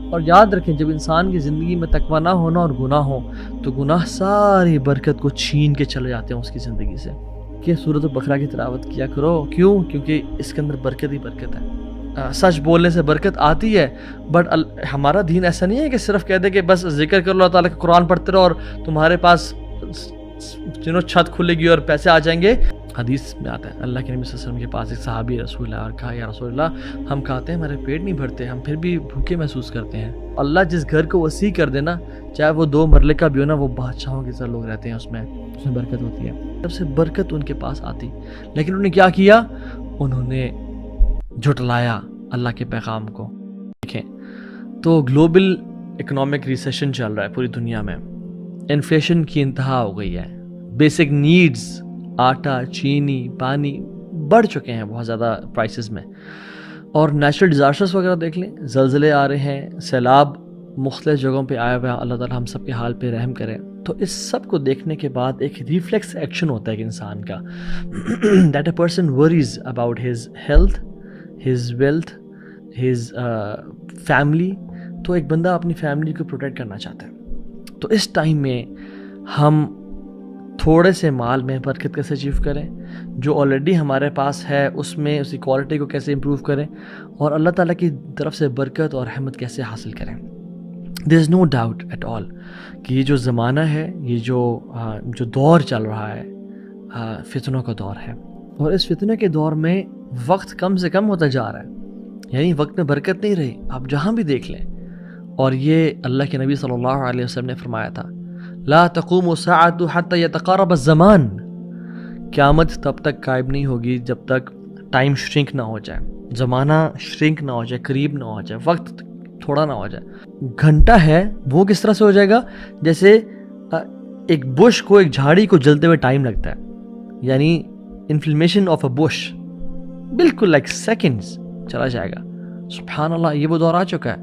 اور یاد رکھیں جب انسان کی زندگی میں تقویٰ نہ ہونا اور گناہ ہو تو گناہ ساری برکت کو چھین کے چلے جاتے ہیں اس کی زندگی سے. کہ سورۃ البقرہ کی تلاوت کیا کرو. کیوں؟ کیونکہ اس کے اندر برکت ہی برکت ہے. سچ بولنے سے برکت آتی ہے، بٹ ہمارا دین ایسا نہیں ہے کہ صرف کہہ دے کہ بس ذکر کر اللہ تعالیٰ کا قرآن پڑھتے رہو اور تمہارے پاس چھت کھلے گی اور پیسے آ جائیں گے. حدیث میں آتا ہے اللہ کے نبی صلی اللہ علیہ وسلم کے پاس ایک صحابی رسول اللہ اور کہا یا رسول اللہ ہم کھاتے ہیں ہمارے پیٹ نہیں بھرتے، ہم پھر بھی بھوکے محسوس کرتے ہیں. اللہ جس گھر کو وسیع کر دینا چاہے وہ 2 مرلے کا بھی ہو نا، وہ بادشاہوں کے ساتھ لوگ رہتے ہیں، اس میں برکت ہوتی ہے. سب سے برکت ان کے پاس آتی، لیکن انہوں نے کیا کیا؟ انہوں نے جھٹلایا اللہ کے پیغام کو. دیکھیں تو گلوبل اکنامک ریسیشن چل رہا ہے پوری دنیا میں، انفلیشن کی انتہا ہو گئی ہے، بیسک نیڈز آٹا، چینی، پانی بڑھ چکے ہیں بہت زیادہ پرائسز میں، اور نیچرل ڈیزاسٹرز وغیرہ دیکھ لیں، زلزلے آ رہے ہیں، سیلاب مختلف جگہوں پہ آیا ہوا ہے. اللہ تعالیٰ ہم سب کے حال پہ رحم کرے. تو اس سب کو دیکھنے کے بعد ایک ریفلیکس ایکشن ہوتا ہے ایک انسان کا that a person worries about his health, his wealth, his family. تو ایک بندہ اپنی فیملی کو پروٹیکٹ کرنا چاہتا ہے. تو اس ٹائم میں ہم تھوڑے سے مال میں برکت کیسے اچیو کریں، جو آلریڈی ہمارے پاس ہے اس میں اس کی کوالٹی کو کیسے امپروو کریں، اور اللہ تعالیٰ کی طرف سے برکت اور رحمت کیسے حاصل کریں. دیر از نو ڈاؤٹ ایٹ آل کہ یہ جو زمانہ ہے، یہ جو دور چل رہا ہے، فتنوں کا دور ہے، اور اس فتنے کے دور میں وقت کم سے کم ہوتا جا رہا ہے، یعنی وقت میں برکت نہیں رہی. آپ جہاں بھی دیکھ لیں، اور یہ اللہ کے نبی صلی اللہ علیہ وسلم نے فرمایا تھا لا تقوم الساعة حتى يتقارب الزمان. قیامت تب تک قائم نہیں ہوگی جب تک ٹائم شرنک نہ ہو جائے، زمانہ شرنک نہ ہو جائے، قریب نہ ہو جائے، وقت تھوڑا نہ ہو جائے. گھنٹہ ہے وہ کس طرح سے ہو جائے گا؟ جیسے ایک بش کو، ایک جھاڑی کو جلتے ہوئے ٹائم لگتا ہے، یعنی انفلیمیشن آف اے بش بالکل لائک سیکنڈز چلا جائے گا. سبحان اللہ، یہ وہ دور آ چکا ہے.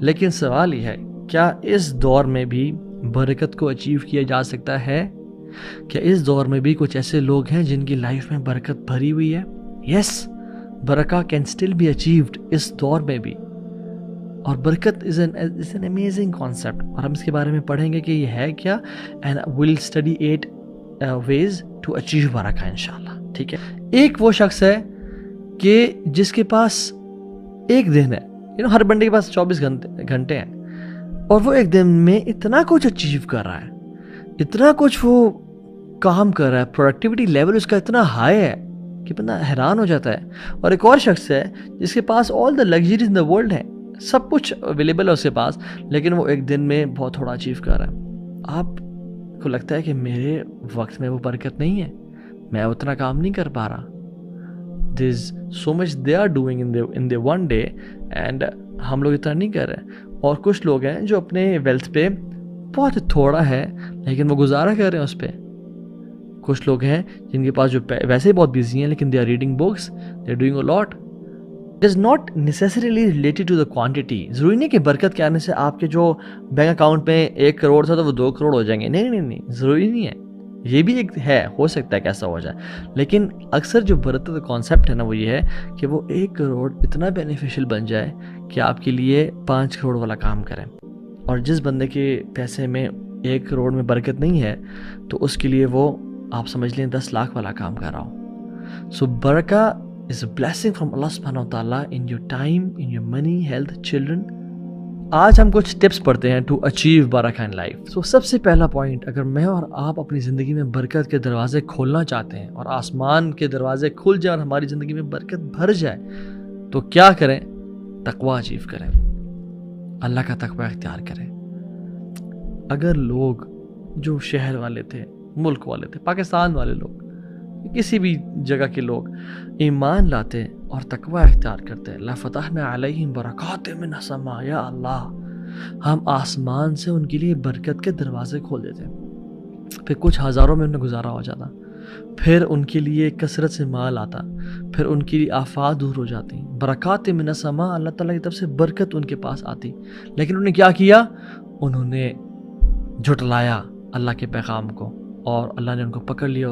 لیکن سوال یہ ہے کیا اس دور میں بھی برکت کو اچیو کیا جا سکتا ہے؟ کیا اس دور میں بھی کچھ ایسے لوگ ہیں جن کی لائف میں برکت بھری ہوئی ہے؟ یس، برکہ کین اسٹل بی اچیوڈ اس دور میں بھی. اور برکت از این امیزنگ کانسیپٹ، اور ہم اس کے بارے میں پڑھیں گے کہ یہ ہے کیا، and we'll study 8 ways to achieve برکہ انشاءاللہ. ٹھیک ہے، ایک وہ شخص ہے کہ جس کے پاس ایک دن ہے، ہر بندے کے پاس 24 گھنٹے ہیں، اور وہ ایک دن میں اتنا کچھ اچیو کر رہا ہے، اتنا کچھ وہ کام کر رہا ہے، پروڈکٹیوٹی لیول اس کا اتنا ہائی ہے کہ بندہ حیران ہو جاتا ہے. اور ایک اور شخص ہے جس کے پاس آل the luxuries in the world ہے، سب کچھ اویلیبل ہے اس کے پاس، لیکن وہ ایک دن میں بہت تھوڑا اچیو کر رہا ہے. آپ کو لگتا ہے کہ میرے وقت میں وہ برکت نہیں ہے، میں اتنا کام نہیں کر پا رہا. there is so much they are doing in the one day and ہم لوگ اتنا نہیں کر رہے. اور کچھ لوگ ہیں جو اپنے ویلتھ پہ بہت تھوڑا ہے لیکن وہ گزارا کر رہے ہیں اس پہ. کچھ لوگ ہیں جن کے پاس جو ویسے ہی بہت بیزی ہیں لیکن they are reading books, they are doing a lot. It is not necessarily related to the quantity. ضروری نہیں کہ برکت کے آنے سے آپ کے جو بینک اکاؤنٹ میں 1 کروڑ تھا تو وہ 2 کروڑ ہو جائیں گے. نہیں، ضروری نہیں ہے. یہ بھی ایک ہے، ہو سکتا ہے کہ ایسا ہو جائے، لیکن اکثر جو برکت کا کانسیپٹ ہے نا وہ یہ ہے کہ وہ 1 کروڑ اتنا بینیفیشل بن جائے کہ آپ کے لیے 5 کروڑ والا کام کریں. اور جس بندے کے پیسے میں 1 کروڑ میں برکت نہیں ہے تو اس کے لیے وہ آپ سمجھ لیں 10 لاکھ والا کام کر رہا ہو. سو برکہ is a blessing from Allah subhanahu wa ta'ala in your time, in your money, health, children. آج ہم کچھ ٹپس پڑھتے ہیں ٹو اچیو برکہ ان لائف. سو سب سے پہلا پوائنٹ، اگر میں اور آپ اپنی زندگی میں برکت کے دروازے کھولنا چاہتے ہیں اور آسمان کے دروازے کھل جائیں اور ہماری زندگی میں برکت بھر جائے تو کیا کریں؟ تقویٰ اچیو کریں، اللہ کا تقویٰ اختیار کریں. اگر لوگ جو شہر والے تھے، ملک والے تھے، پاکستان والے لوگ، کسی بھی جگہ کے لوگ ایمان لاتے اور تقویٰ اختیار کرتے، لَفَتَحْنَا عَلَيْهِمْ بَرَكَاتٍ مِّنَ السَّمَاءِ، یا اللہ ہم آسمان سے ان کے لیے برکت کے دروازے کھول دیتے. پھر کچھ ہزاروں میں انہیں گزارا ہو جاتا، پھر ان کے لیے کثرت سے مال آتا، پھر ان کی آفات دور ہو جاتی. برکات من السماء، اللہ تعالیٰ کی طرف سے برکت ان کے پاس آتی. لیکن انہوں نے کیا کیا؟ انہوں نے جھٹلایا اللہ کے پیغام کو، اور اللہ نے ان کو پکڑ لیا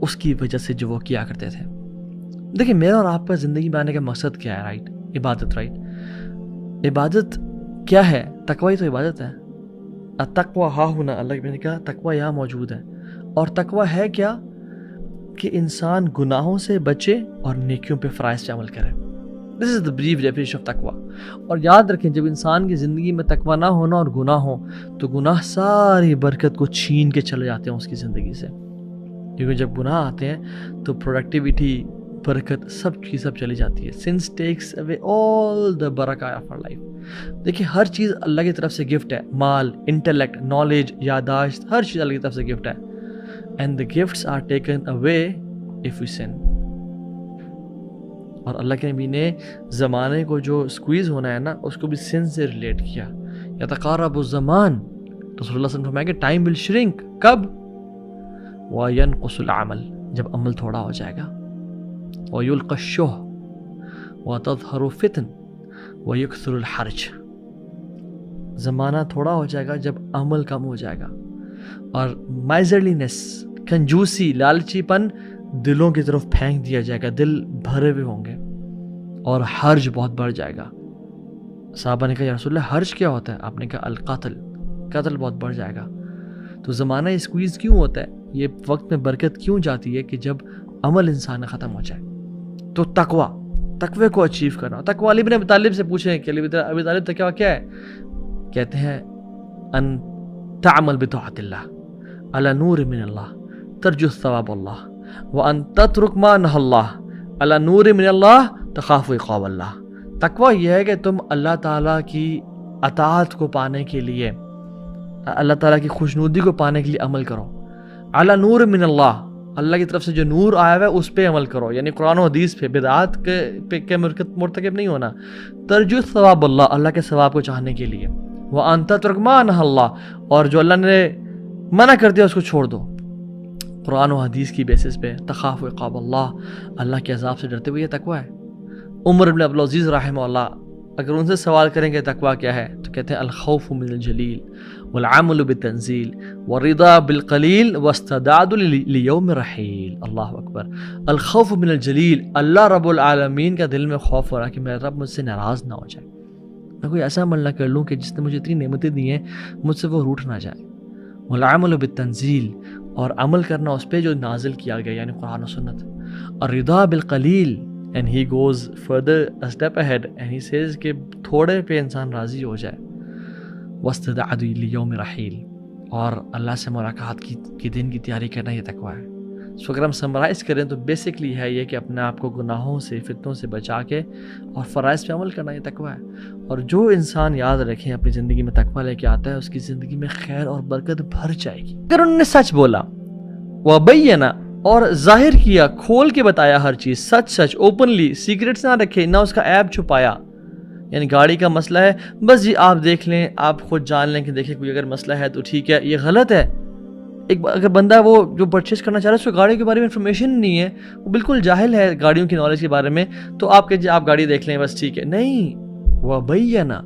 اس کی وجہ سے جو وہ کیا کرتے تھے. دیکھیں میرا اور آپ کا زندگی میں آنے کا مقصد کیا ہے؟ رائٹ، عبادت. رائٹ، عبادت کیا ہے؟ تقوی ہی تو عبادت ہے. التقوی ہا ہونا، اللہ نے کہا تقوی یہاں موجود ہے. اور تقوی ہے کیا؟ کہ انسان گناہوں سے بچے اور نیکیوں پہ فرائض پہ عمل کرے. دس از دا بریف ڈیفینیشن آف تقوی. اور یاد رکھیں جب انسان کی زندگی میں تقوی نہ ہونا اور گناہ ہو تو گناہ ساری برکت کو چھین کے چلے جاتے ہیں اس کی زندگی سے. کیونکہ جب گناہ آتے ہیں تو پروڈکٹیوٹی، برکت، سب کی سب چلی جاتی ہے. Sins takes away all the برکہ آف آور لائف. دیکھیں ہر چیز اللہ کی طرف سے گفٹ ہے. مال، انٹلیکٹ، نالج، یاداشت، ہر چیز اللہ کی طرف سے گفٹ ہے. And the gifts are taken away if we sin. اور اللہ کے نبی نے زمانے کو جو سکویز ہونا ہے نا اس کو بھی سن سے ریلیٹ کیا. یتقارب الزمان، تو رسول اللہ صلی اللہ علیہ وسلم فرمایا کہ ٹائم ول شرنک. کب؟ وینقص العمل، جب عمل تھوڑا ہو جائے گا. ویلقی الشح وتظہر الفتن ویکثر الحرج. زمانہ تھوڑا ہو جائے گا جب عمل کم ہو جائے گا. اور مائزرلینس، کنجوسی، لالچی پن دلوں کی طرف پھینک دیا جائے گا. دل بھرے ہوئے ہوں گے اور حرج بہت بڑھ جائے گا. صحابہ نے کہا یا رسول اللہ حرج کیا ہوتا ہے؟ آپ نے کہا القتل، قتل بہت بڑھ جائے گا. تو زمانہ اسکویز کیوں ہوتا ہے؟ یہ وقت میں برکت کیوں جاتی ہے کہ جب عمل انسان ختم ہو جائے. تو تقوی کو اچیو کرنا. تقوی علی بن ابی طالب سے پوچھیں کہ علی بن ابی طالب تقوی کیا ہے؟ کہتے ہیں ان تعمل بطاعت اللہ علی نور من اللہ ترجو ثواب اللہ وان تترک ما نہى اللہ علی نور من اللہ تخاف عقاب اللہ. تقوی یہ ہے کہ تم اللہ تعالیٰ کی اطاعت کو پانے کے لیے، اللہ تعالیٰ کی خوشنودی کو پانے کے لیے عمل کرو. علی نور من اللہ، اللہ کی طرف سے جو نور آیا ہوا ہے اس پہ عمل کرو، یعنی قرآن و حدیث پہ، بدعات کے مرتکب نہیں ہونا. ترجو ثواب اللہ، اللہ کے ثواب کو چاہنے کے لیے. وَأَن تَتْرُكْ مَا نَهَى اللہ، اور جو اللہ نے منع کر دیا اس کو چھوڑ دو قرآن و حدیث کی بیسس پہ. تخاف عقاب اللہ، اللہ کے عذاب سے ڈرتے ہوئے، یہ تقوی ہے. عمر بن عبدالعزیز رحمہ اللہ اگر ان سے سوال کریں کہ تقوی کیا ہے تو کہتے ہیں الخوف من الجلیل والعمل بالتنزیل والرضا بالقلیل واستعداد لیوم رحیل. اللہ اکبر. الخوف من الجلیل، اللہ رب العالمین کا دل میں خوف ہو رہا کہ میرا رب مجھ سے ناراض نہ ہو جائے، میں کوئی ایسا عمل نہ کر لوں کہ جس نے مجھے اتنی نعمتیں دی ہیں مجھ سے وہ روٹ نہ جائے. والعمل بالتنزیل، اور عمل کرنا اس پہ جو نازل کیا گیا یعنی قرآن و سنت. الرضا بالقلیل، and he goes further a step ahead and he says کہ تھوڑے پہ انسان راضی ہو جائے. واستعداد لیوم رحیل، اور اللہ سے ملاقات کی دن کی تیاری کرنا، یہ تقوی ہے. سو اگر ہم سمرائز کریں تو بیسکلی ہے یہ کہ اپنے آپ کو گناہوں سے، فتنوں سے بچا کے اور فرائض پہ عمل کرنا، یہ تقوی ہے. اور جو انسان یاد رکھیں اپنی زندگی میں تقوی لے کے آتا ہے اس کی زندگی میں خیر اور برکت بھر جائے گی. اگر انہوں نے سچ بولا، وبینا، اور ظاہر کیا، کھول کے بتایا ہر چیز، سچ اوپنلی، سیکرٹس نہ رکھے، نہ اس کا عیب چھپایا. یعنی گاڑی کا مسئلہ ہے، بس جی آپ دیکھ لیں، آپ خود جان لیں کہ دیکھیں کوئی اگر مسئلہ ہے تو ٹھیک ہے، یہ غلط ہے. اگر بندہ وہ جو پرچیز کرنا چاہ رہا ہے اس کو گاڑی کے بارے میں انفارمیشن نہیں ہے، وہ بالکل جاہل ہے گاڑیوں کی نالج کے بارے میں، تو آپ کہ جی آپ گاڑی دیکھ لیں بس ٹھیک ہے. نہیں، وبینا،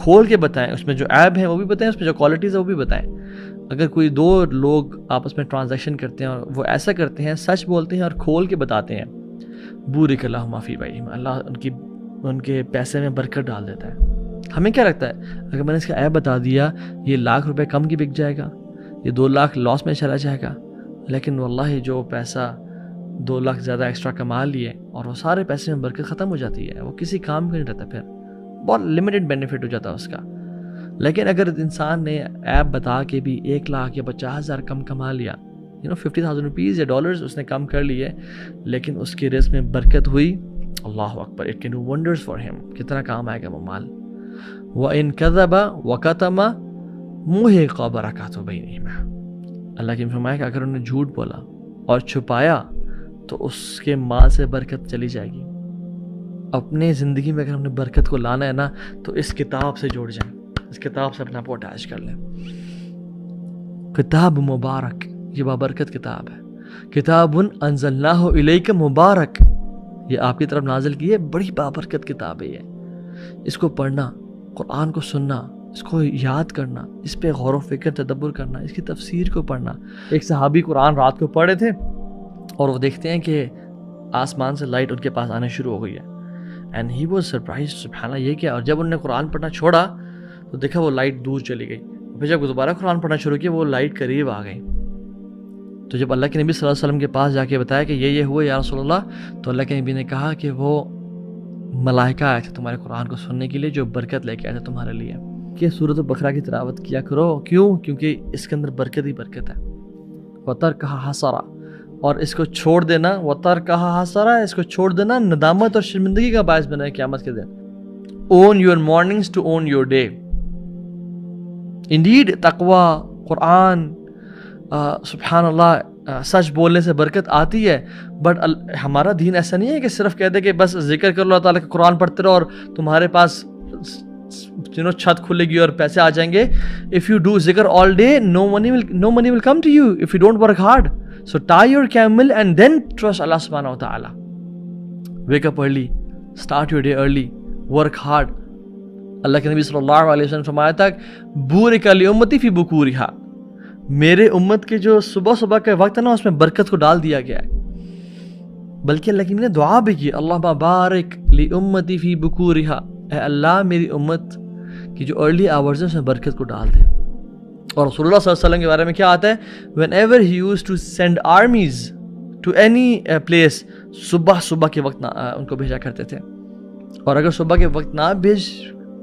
کھول کے بتائیں، اس میں جو عیب ہے وہ بھی بتائیں، اس میں جو کوالٹیز ہے وہ بھی بتائیں. اگر کوئی دو لوگ آپس میں ٹرانزیکشن کرتے ہیں اور وہ ایسا کرتے ہیں، سچ بولتے ہیں اور کھول کے بتاتے ہیں، بورک اللہم فی بیعہم، اللہ ان کے پیسے میں برکت ڈال دیتا ہے. ہمیں کیا لگتا ہے اگر میں نے اس کا عیب بتا دیا یہ ₹1,00,000 کم کی بک جائے گا، یہ 2 لاکھ لاس میں چلا جائے گا. لیکن واللہ جو پیسہ 2 لاکھ زیادہ ایکسٹرا کما لیے اور وہ سارے پیسے میں برکت ختم ہو جاتی ہے، وہ کسی کام کا نہیں رہتا، پھر بہت لمیٹڈ بینیفٹ ہو جاتا ہے اس کا. لیکن اگر انسان نے ایپ بتا کے بھی 1 لاکھ یا 50,000 کم کما لیا، 50,000 روپیز یا ڈالرز اس نے کم کر لیے، لیکن اس کے رزق میں برکت ہوئی، اللہ اکبر، it can do wonders for ہم. کتنا کام آئے گا وہ مال. وَإِن كَذَبَ وَكَتَمَ مُحِقَ بَرَكَاتُ بَيْنِهِمَا، اللہ کی فرمایا کہ اگر انہوں نے جھوٹ بولا اور چھپایا تو اس کے مال سے برکت چلی جائے گی. اپنے زندگی میں اگر ہم نے برکت کو لانا ہے نا تو اس کتاب سے جوڑ جائیں، اس کتاب سے اپنا آپ اٹیچ کر لیں. کتاب مبارک، یہ بابرکت کتاب ہے. کتاب انزلناہ الیک مبارک، یہ آپ کی طرف نازل کی ہے، بڑی بابرکت کتاب ہے یہ. اس کو پڑھنا، قرآن کو سننا، اس کو یاد کرنا، اس پہ غور و فکر تدبر کرنا، اس کی تفسیر کو پڑھنا. ایک صحابی قرآن رات کو پڑھے تھے اور وہ دیکھتے ہیں کہ آسمان سے لائٹ ان کے پاس آنے شروع ہو گئی ہے. اینڈ ہی واز سرپرائزڈ، سبحان اللہ یہ کیا. اور جب انہوں نے قرآن پڑھنا چھوڑا تو دیکھا وہ لائٹ دور چلی گئی. پھر جب دوبارہ قرآن پڑھنا شروع کیا وہ لائٹ قریب آ گئی. تو جب اللہ کے نبی صلی اللہ علیہ وسلم کے پاس جا کے بتایا کہ یہ ہوا یا رسول اللہ، تو اللہ کے نبی نے کہا کہ وہ ملائکہ آئے تھے تمہارے قرآن کو سننے کے لیے جو برکت لے کے آئے تھے تمہارے لیے. کہ سورۃ البقرہ کی تلاوت کیا کرو. کیوں؟ کیونکہ اس کے اندر برکت ہی برکت ہے. وَتَرْكَهَا حَسَرًا، اور اس کو چھوڑ دینا، وَتَرْكَهَا حَسَرًا، اس کو چھوڑ دینا ندامت اور شرمندگی کا باعث بنا ہے قیامت کے دن. Own your mornings to own your day. Indeed تقوی، قرآن، سبحان اللہ، سچ بولنے سے برکت آتی ہے. بٹ ہمارا دین ایسا نہیں ہے کہ صرف کہہ دے کہ بس ذکر کر اللہ تعالیٰ کا قرآن پڑھتے رہو اور تمہارے پاس چھت کھلے گی اور پیسے آ جائیں گے. If you do zikr all day, no money will come to you if you don't work hard. So tie your camel and then trust Allah subhanahu wa ta'ala. Wake up early, start your day early, work hard. اللہ کے نبی صلی اللہ علیہ وسلم فرمایا تھا بورک لامتی فی بکورہا، میرے امت کے جو صبح کا وقت ہے نا اس میں برکت کو ڈال دیا گیا ہے. بلکہ اللہ کے نبی نے دعا بھی کی، اللہ بارک لامتی فی بکورہا، اے اللہ میری امت کی جو ارلی آورز ہیں اس میں برکت کو ڈال دے. اور رسول اللہ صلی اللہ علیہ وسلم کے بارے میں کیا آتا ہے، whenever he used to send armies to any place، صبح کے وقت ان کو بھیجا کرتے تھے. اور اگر صبح کے وقت نہ بھیج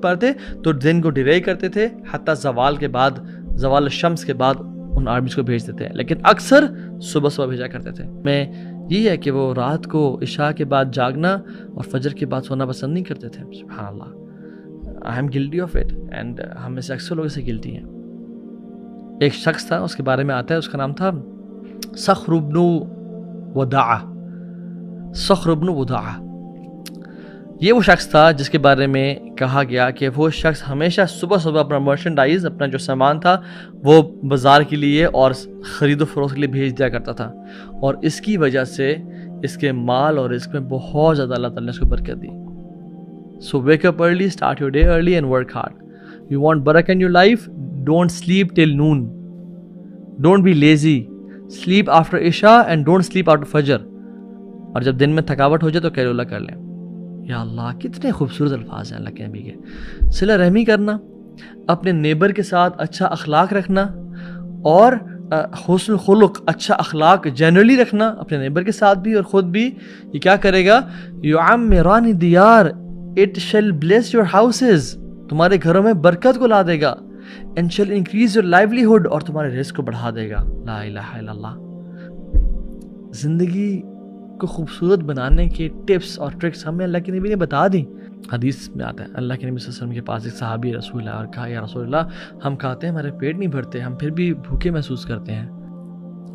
پاتے تو دن کو ڈیلے کرتے تھے حتیٰ زوال کے بعد، زوال الشمس کے بعد ان آرمیز کو بھیجتے تھے. لیکن اکثر صبح بھیجا کرتے تھے. میں یہ ہے کہ وہ رات کو عشاء کے بعد جاگنا اور فجر کے بعد سونا پسند نہیں کرتے تھے. سبحان اللہ، I am guilty of it and ہم میں سے اکثر لوگ اسے گلٹی ہیں. ایک شخص تھا، اس کے بارے میں آتا ہے، اس کا نام تھا صخر بن وداعہ. صخر بن وداعہ یہ وہ شخص تھا جس کے بارے میں کہا گیا کہ وہ شخص ہمیشہ صبح اپنا مرچنڈائز، اپنا جو سامان تھا وہ بازار کے لیے اور خرید و فروخت کے لیے بھیج دیا کرتا تھا. اور اس کی وجہ سے اس کے مال اور رزق میں بہت زیادہ اللہ تعالیٰ نے اس کو برکت دی. So wake up early, start your day early and work hard. You want barakah in your life? Don't sleep till noon. Don't be lazy. Sleep after Isha and don't sleep after Fajr. اور جب دن میں تھکاوٹ ہو جائے تو قیلولہ کر لیں. یا اللہ کتنے خوبصورت الفاظ ہیں اللہ کے نبی کے. صلہ رحمی کرنا، اپنے نیبر کے ساتھ اچھا اخلاق رکھنا اور حسن خلق، اچھا اخلاق جنرلی رکھنا اپنے نیبر کے ساتھ بھی اور خود بھی. یہ کیا کرے گا؟ یعمران دیار، it shall bless your houses، تمہارے گھروں میں برکت کو لا دے گا. and shall increase your livelihood، اور تمہارے رزق کو بڑھا دے گا. لا الہ الا اللہ. زندگی کو خوبصورت بنانے کے ٹپس اور ٹرکس ہمیں اللہ کے نبی نے بتا دی. حدیث میں آتا ہے اللہ کے نبی صلی اللہ علیہ وسلم کے پاس ایک صحابی رسول ہے اور کہا یا رسول اللہ ہم کھاتے ہیں ہمارے پیٹ نہیں بھرتے، ہم پھر بھی بھوکے محسوس کرتے ہیں.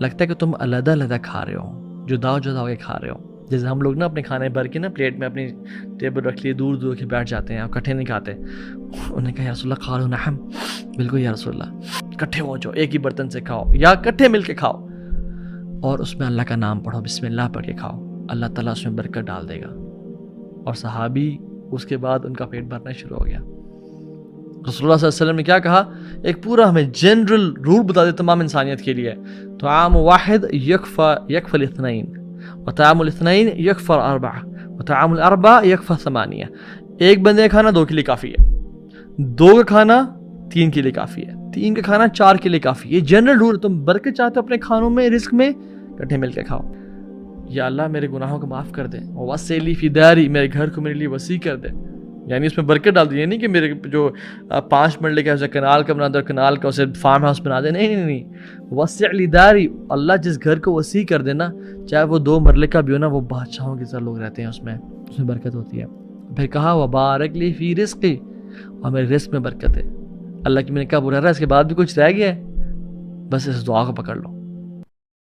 لگتا ہے کہ تم علیحدہ کھا رہے ہو، جدا ہو کے کھا رہے ہو. جیسے ہم لوگ نا اپنے کھانے بھر کے نا پلیٹ میں اپنی ٹیبل رکھ لیے دور کے بیٹھ جاتے ہیں اور کٹھے نہیں کھاتے. انہوں نے کہا یا رسول اللہ قالوا نعم، بالکل یا رسول اللہ، کٹھے ہو جاؤ، ایک ہی برتن سے کھاؤ یا کٹھے مل کے کھاؤ اور اس میں اللہ کا نام پڑھو، بسم اللہ پڑھ کے کھاؤ، اللہ تعالیٰ اس میں برکت ڈال دے گا. اور صحابی اس کے بعد ان کا پیٹ بھرنا شروع ہو گیا. رسول اللہ صلی اللہ علیہ وسلم نے کیا کہا؟ ایک پورا ہمیں جنرل رول بتا دے تمام انسانیت کے لیے. طعام واحد یکفی الاثنین وطعام الاثنین یکفی الاربع وطعام الاربع یکفی ثمانیہ. ایک بندے کا کھانا 2 کے لیے کافی ہے، 2 کا کھانا 3 کے لیے کافی ہے، 3 کا کھانا 4 کے لیے کافی ہے. یہ جنرل رول. تم برکت چاہتے ہو اپنے کھانوں میں، رزق میں، کٹھے مل کے کھاؤ. یا اللہ میرے گناہوں کو معاف کر دے، وسع لی فی داری، میرے گھر کو میرے لیے وسیع کر دے. یعنی اس میں برکت ڈال دی. نہیں کہ میرے جو 5 مرلے کا اسے کنال کا بنا دے، کنال کا اسے فارم ہاؤس بنا دے. نہیں. وسع لی داری، اللہ جس گھر کو وسیع کر دینا، چاہے وہ 2 مرلے کا بھی ہو نا، وہ بادشاہوں کے ساتھ لوگ رہتے ہیں، اس میں برکت ہوتی ہے. پھر کہا وبارک لی فی رزقی، اور میرے رزق میں برکت ہے. اللہ کی میں نے کہا برا رہا ہے، اس کے بعد بھی کچھ رہ گیا ہے، بس اس دعا کو پکڑ لو.